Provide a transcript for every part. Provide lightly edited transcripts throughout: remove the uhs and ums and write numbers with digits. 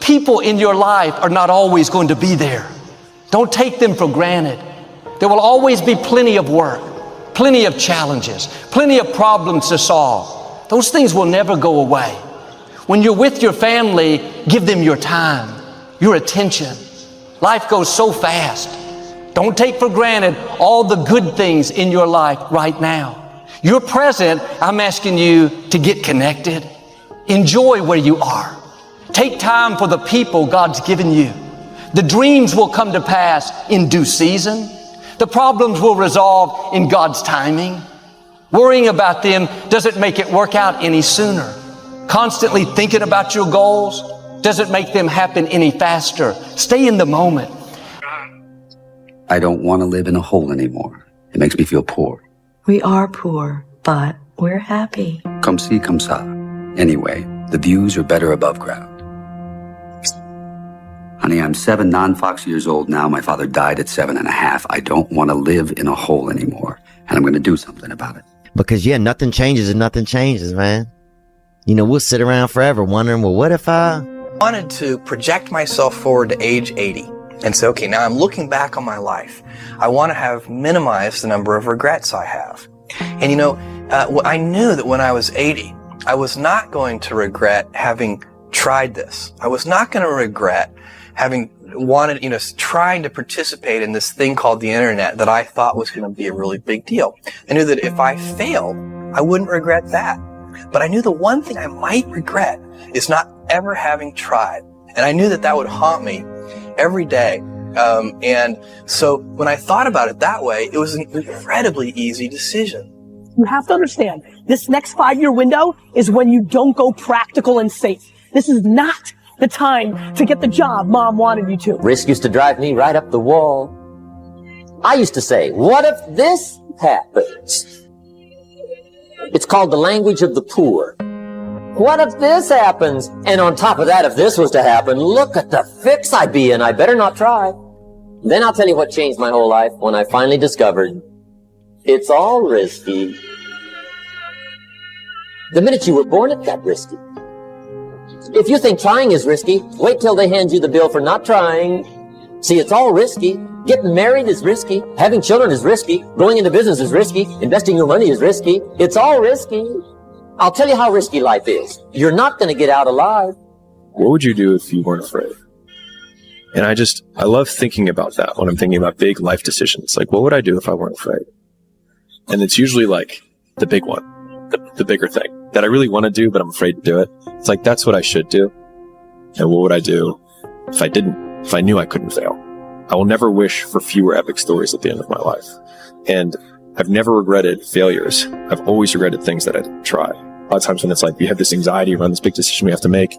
People in your life are not always going to be there. Don't take them for granted. There will always be plenty of work, plenty of challenges, plenty of problems to solve. Those things will never go away. When you're with your family, give them your time, your attention. Life goes so fast. Don't take for granted all the good things in your life right now. You're present. I'm asking you to get connected. Enjoy where you are. Take time for the people God's given you. The dreams will come to pass in due season. The problems will resolve in God's timing. Worrying about them doesn't make it work out any sooner. Constantly thinking about your goals doesn't make them happen any faster. Stay in the moment. I don't want to live in a hole anymore. It makes me feel poor. We are poor, but we're happy. Come see, come sa. Anyway, the views are better above ground. Honey, I'm 7 non-Fox years old now. My father died at 7.5. I don't want to live in a hole anymore. And I'm going to do something about it. Because, yeah, nothing changes and nothing changes, man. You know, we'll sit around forever wondering, well, what if I wanted to project myself forward to age 80 and say, okay, now I'm looking back on my life. I want to have minimized the number of regrets I have. And, you know, I knew that when I was 80, I was not going to regret having tried this. I was not going to regret having wanted, you know, trying to participate in this thing called the internet that I thought was going to be a really big deal. I knew that if I failed, I wouldn't regret that. But I knew the one thing I might regret is not ever having tried. And I knew that that would haunt me every day. And so when I thought about it that way, it was an incredibly easy decision. You have to understand, this next 5-year window is when you don't go practical and safe. This is not the time to get the job mom wanted you to. Risk used to drive me right up the wall. I used to say, what if this happens? It's called the language of the poor. What if this happens? And on top of that, if this was to happen, look at the fix I'd be in. I better not try. Then I'll tell you what changed my whole life when I finally discovered it's all risky. The minute you were born, it got risky. If you think trying is risky, wait till they hand you the bill for not trying. See, it's all risky. Getting married is risky. Having children is risky. Going into business is risky. Investing your money is risky. It's all risky. I'll tell you how risky life is. You're not going to get out alive. What would you do if you weren't afraid? And I love thinking about that when I'm thinking about big life decisions. Like, what would I do if I weren't afraid? And it's usually like the big one, the bigger thing that I really want to do, but I'm afraid to do it. It's like, that's what I should do. And what would I do if I didn't, if I knew I couldn't fail? I will never wish for fewer epic stories at the end of my life. And I've never regretted failures. I've always regretted things that I didn't try. A lot of times when it's like, you have this anxiety around this big decision we have to make,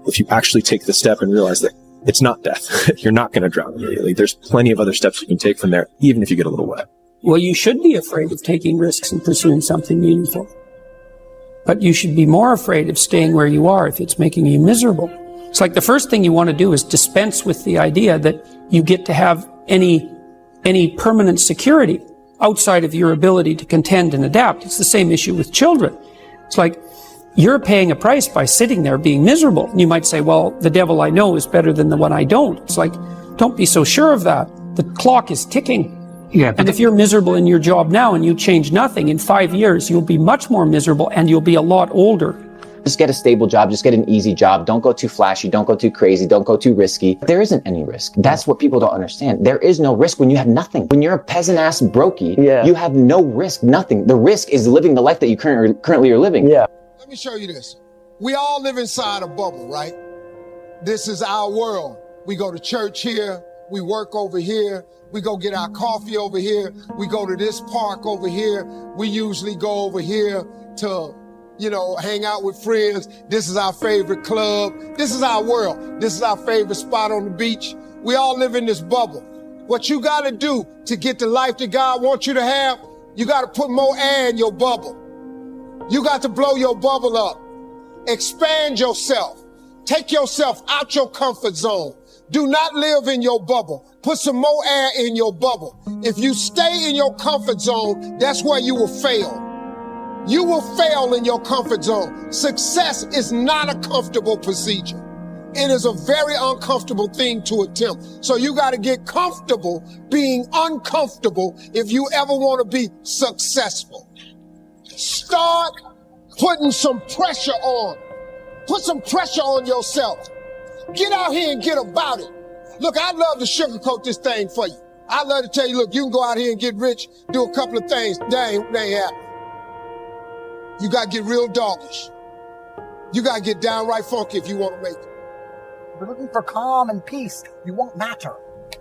if you actually take the step and realize that it's not death, you're not going to drown immediately. There's plenty of other steps you can take from there, even if you get a little wet. Well, you should be afraid of taking risks and pursuing something meaningful. But you should be more afraid of staying where you are if it's making you miserable. It's like the first thing you want to do is dispense with the idea that you get to have any permanent security outside of your ability to contend and adapt. It's the same issue with children. It's like you're paying a price by sitting there being miserable. And you might say, well, the devil I know is better than the one I don't. It's like, don't be so sure of that. The clock is ticking. Yeah, and if you're miserable in your job now and you change nothing, in 5 years, you'll be much more miserable and you'll be a lot older. Just get a stable job, just get an easy job. Don't go too flashy, don't go too crazy, don't go too risky. There isn't any risk. That's what people don't understand. There is no risk when you have nothing. When you're a peasant-ass brokey, you have no risk, nothing. The risk is living the life that you currently are living. Yeah. Let me show you this. We all live inside a bubble, right? This is our world. We go to church here, we work over here, we go get our coffee over here, we go to this park over here, we usually go over here to, you know, hang out with friends. This is our favorite club. This is our world. This is our favorite spot on the beach. We all live in this bubble. What you got to do to get the life that God wants you to have, you got to put more air in your bubble. You got to blow your bubble up. Expand yourself. Take yourself out your comfort zone. Do not live in your bubble. Put some more air in your bubble. If you stay in your comfort zone, that's where you will fail. You will fail in your comfort zone. Success is not a comfortable procedure. It is a very uncomfortable thing to attempt. So you got to get comfortable being uncomfortable if you ever want to be successful. Start putting some pressure on. Put some pressure on yourself. Get out here and get about it. Look, I'd love to sugarcoat this thing for you. I'd love to tell you, look, you can go out here and get rich, do a couple of things. That ain't happening. You got to get real doggish. You got to get downright funky if you want to make it. If you're looking for calm and peace, you won't matter.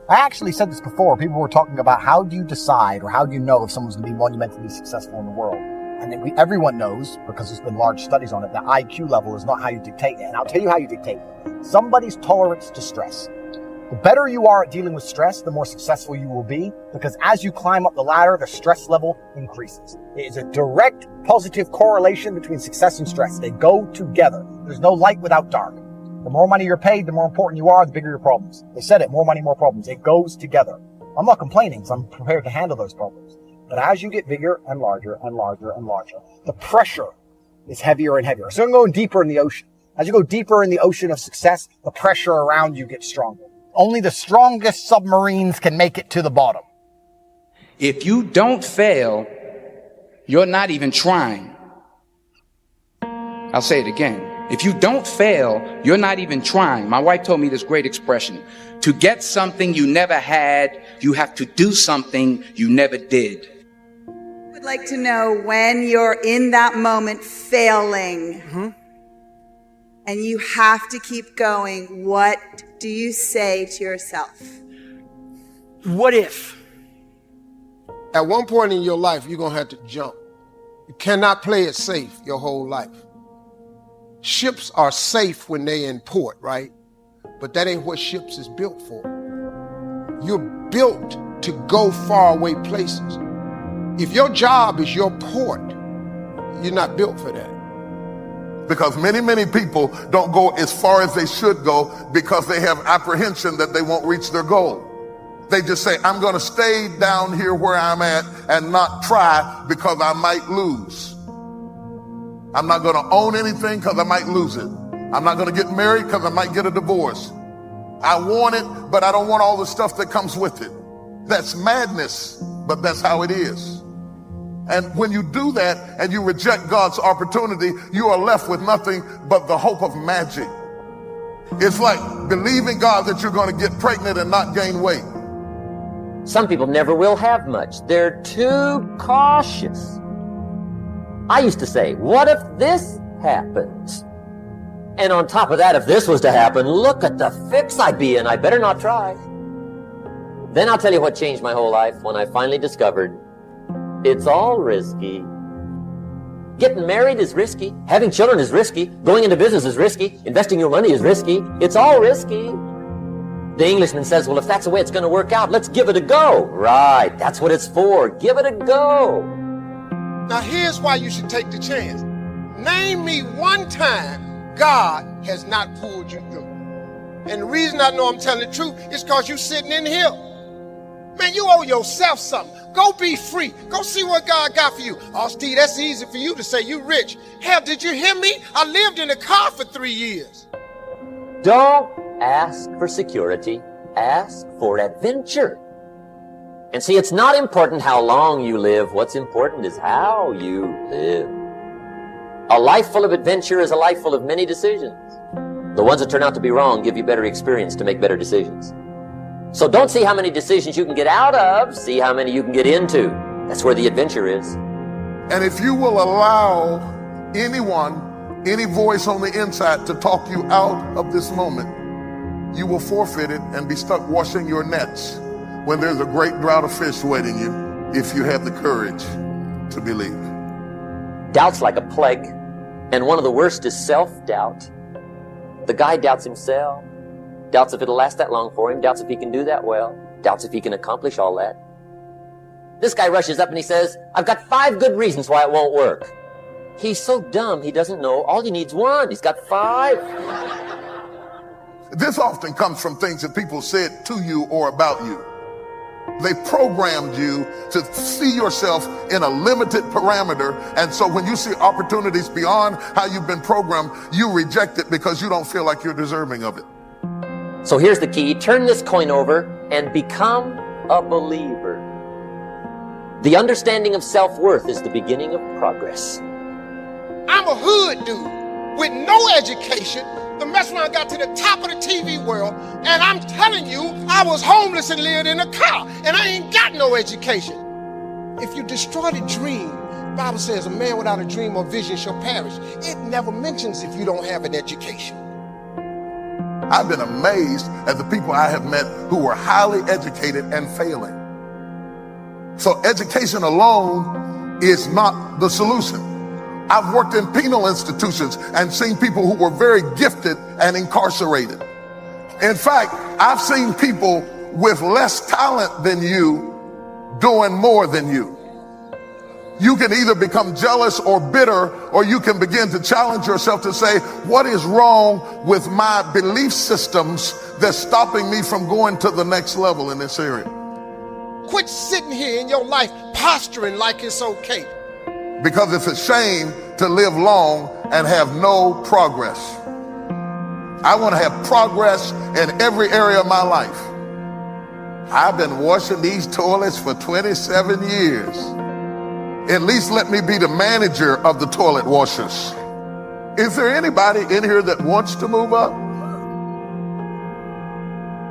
I actually said this before. People were talking about how do you decide or how do you know if someone's going to be monumentally successful in the world? And then everyone knows, because there's been large studies on it, that IQ level is not how you dictate it. And I'll tell you how you dictate it. Somebody's tolerance to stress. The better you are at dealing with stress, the more successful you will be, because as you climb up the ladder, the stress level increases. It is a direct positive correlation between success and stress. They go together. There's no light without dark. The more money you're paid, the more important you are, the bigger your problems. They said it, more money, more problems. It goes together. I'm not complaining, because I'm prepared to handle those problems. But as you get bigger and larger and larger and larger, the pressure is heavier and heavier. So you're going deeper in the ocean. As you go deeper in the ocean of success, the pressure around you gets stronger. Only the strongest submarines can make it to the bottom. If you don't fail, you're not even trying. I'll say it again. If you don't fail, you're not even trying. My wife told me this great expression. To get something you never had, you have to do something you never did. I would like to know when you're in that moment failing and you have to keep going, what do you say to yourself? What if? At one point in your life, you're going to have to jump. You cannot play it safe your whole life. Ships are safe when they're in port, right? But that ain't what ships is built for. You're built to go far away places. If your job is your port, you're not built for that. Because many people don't go as far as they should go because they have apprehension that they won't reach their goal. They just say, I'm going to stay down here where I'm at and not try because I might lose. I'm not going to own anything because I might lose it. I'm not going to get married because I might get a divorce. I want it, but I don't want all the stuff that comes with it. That's madness, but that's how it is. And when you do that and you reject God's opportunity, you are left with nothing but the hope of magic. It's like believing God that you're going to get pregnant and not gain weight. Some people never will have much. They're too cautious. I used to say, what if this happens? And on top of that, if this was to happen, look at the fix I'd be in. I better not try. Then I'll tell you what changed my whole life when I finally discovered it's all risky. Getting married is risky. Having children is risky. Going into business is risky. Investing your money is risky. It's all risky. The Englishman says, well, if that's the way it's going to work out, let's give it a go. Right, that's what it's for. Give it a go. Now here's why you should take the chance. Name me one time God has not pulled you through. And the reason I know I'm telling the truth is because you're sitting in here. Man, you owe yourself something. Go be free. Go see what God got for you. Osteen, that's easy for you to say. You rich. Hell, did you hear me? I lived in a car for 3 years. Don't ask for security. Ask for adventure. And see, it's not important how long you live. What's important is how you live. A life full of adventure is a life full of many decisions. The ones that turn out to be wrong give you better experience to make better decisions. So don't see how many decisions you can get out of, see how many you can get into. That's where the adventure is. And if you will allow anyone, any voice on the inside to talk you out of this moment, you will forfeit it and be stuck washing your nets when there's a great drought of fish waiting you if you have the courage to believe. Doubt's like a plague, and one of the worst is self-doubt. The guy doubts himself. Doubts if it'll last that long for him. Doubts if he can do that well. Doubts if he can accomplish all that. This guy rushes up and he says, I've got 5 good reasons why it won't work. He's so dumb he doesn't know all he needs 1. He's got 5. This often comes from things that people said to you or about you. They programmed you to see yourself in a limited parameter. And so when you see opportunities beyond how you've been programmed, you reject it because you don't feel like you're deserving of it. So here's the key. Turn this coin over and become a believer. The understanding of self-worth is the beginning of progress. I'm a hood dude with no education. The mess around got to the top of the TV world, and I'm telling you, I was homeless and lived in a car, and I ain't got no education. If you destroy the dream, the Bible says a man without a dream or vision shall perish. It never mentions if you don't have an education. I've been amazed at the people I have met who were highly educated and failing. So education alone is not the solution. I've worked in penal institutions and seen people who were very gifted and incarcerated. In fact, I've seen people with less talent than you doing more than you. You can either become jealous or bitter, or you can begin to challenge yourself to say, what is wrong with my belief systems that's stopping me from going to the next level in this area? Quit sitting here in your life posturing like it's okay. Because it's a shame to live long and have no progress. I want to have progress in every area of my life. I've been washing these toilets for 27 years. At least let me be the manager of the toilet washers. Is there anybody in here that wants to move up?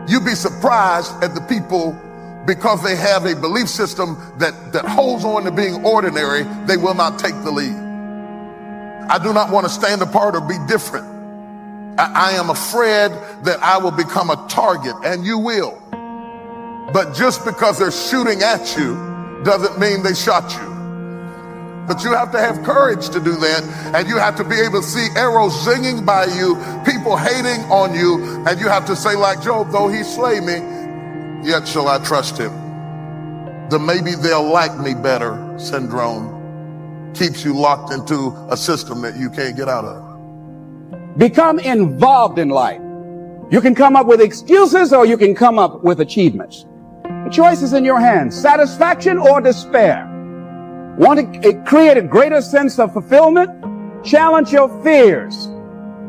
You'd be surprised at the people. Because they have a belief system that holds on to being ordinary, they will not take the lead. I do not want to stand apart or be different. I am afraid that I will become a target, and you will. But just because they're shooting at you doesn't mean they shot you. But you have to have courage to do that, and you have to be able to see arrows zinging by you, people hating on you, and you have to say like Job, though he slay me, yet shall I trust him. The maybe they'll like me better syndrome keeps you locked into a system that you can't get out of. Become involved in life. You can come up with excuses or you can come up with achievements. The choice is in your hands, satisfaction or despair. Want to create a greater sense of fulfillment? Challenge your fears.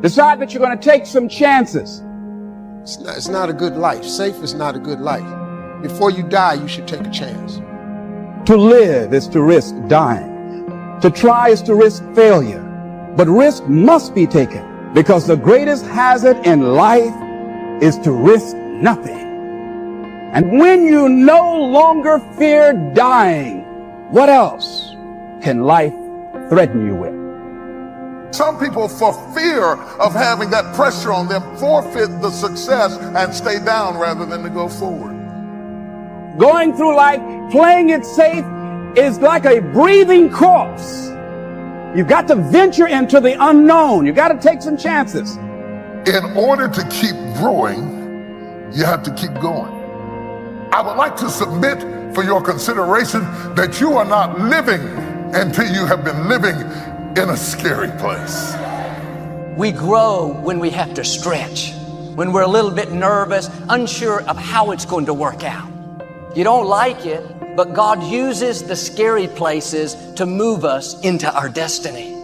Decide that you're going to take some chances. It's not a good life. Safe is not a good life. Before you die, you should take a chance. To live is to risk dying. To try is to risk failure. But risk must be taken because the greatest hazard in life is to risk nothing. And when you no longer fear dying, what else can life threaten you with? Some people, for fear of having that pressure on them, forfeit the success and stay down rather than to go forward. Going through life, playing it safe is like a breathing corpse. You've got to venture into the unknown. You've got to take some chances. In order to keep growing, you have to keep going. I would like to submit for your consideration that you are not living until you have been living in a scary place. We grow when we have to stretch, when we're a little bit nervous, unsure of how it's going to work out. You don't like it, but God uses the scary places to move us into our destiny.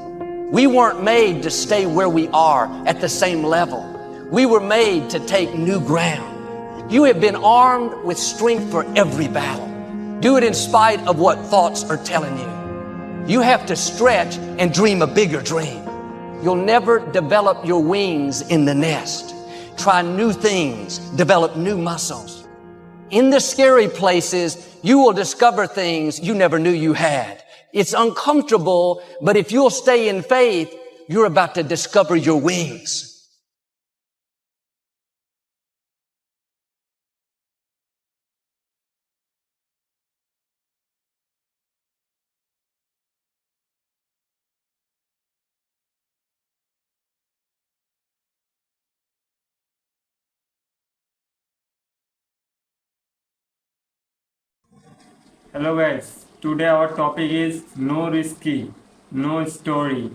We weren't made to stay where we are at the same level. We were made to take new ground. You have been armed with strength for every battle. Do it in spite of what thoughts are telling you. You have to stretch and dream a bigger dream. You'll never develop your wings in the nest. Try new things, develop new muscles. In the scary places, you will discover things you never knew you had. It's uncomfortable, but if you'll stay in faith, you're about to discover your wings. Hello guys, today our topic is no risky, no story.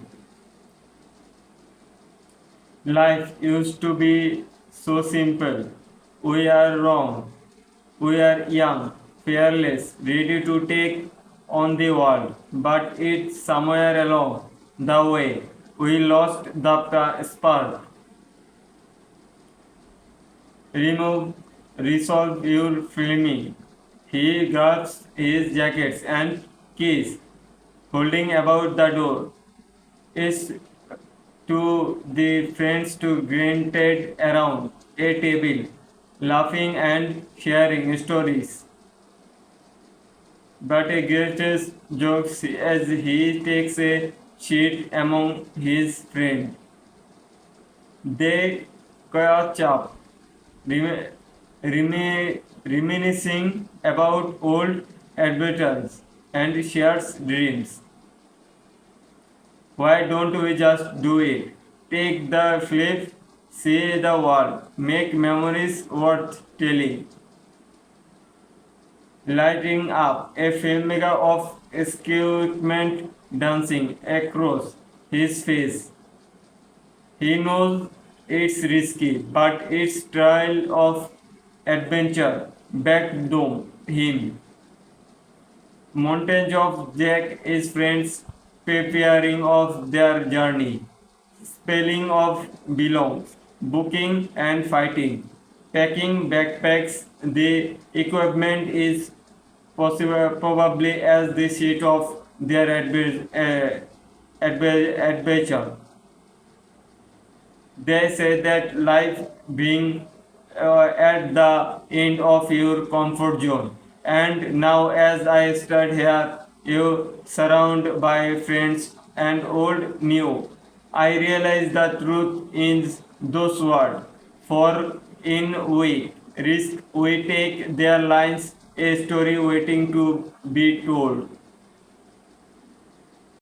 Life used to be so simple. We are wrong. We are young, fearless, ready to take on the world. But it's somewhere along the way we lost the spark. Resolve your filming. He grabs his jackets and keys, holding about the door. Is to the friends to granted around a table, laughing and sharing stories. But a greatest jokes as he takes a seat among his friends. They catch up, reminiscing about old adventures and shares dreams. Why don't we just do it? Take the flip, see the world, make memories worth telling. Lighting up, a filmmaker of excitement dancing across his face. He knows it's risky, but its trail of adventure backdome him. Montage of Jack is friends preparing of their journey, spelling of belongs, booking and fighting, packing backpacks. The equipment is probably as the seat of their adventure. They say that life being at the end of your comfort zone. And now as I stand here, you surrounded by friends and old new, I realize the truth in those words. For in we risk, we take their lines, a story waiting to be told.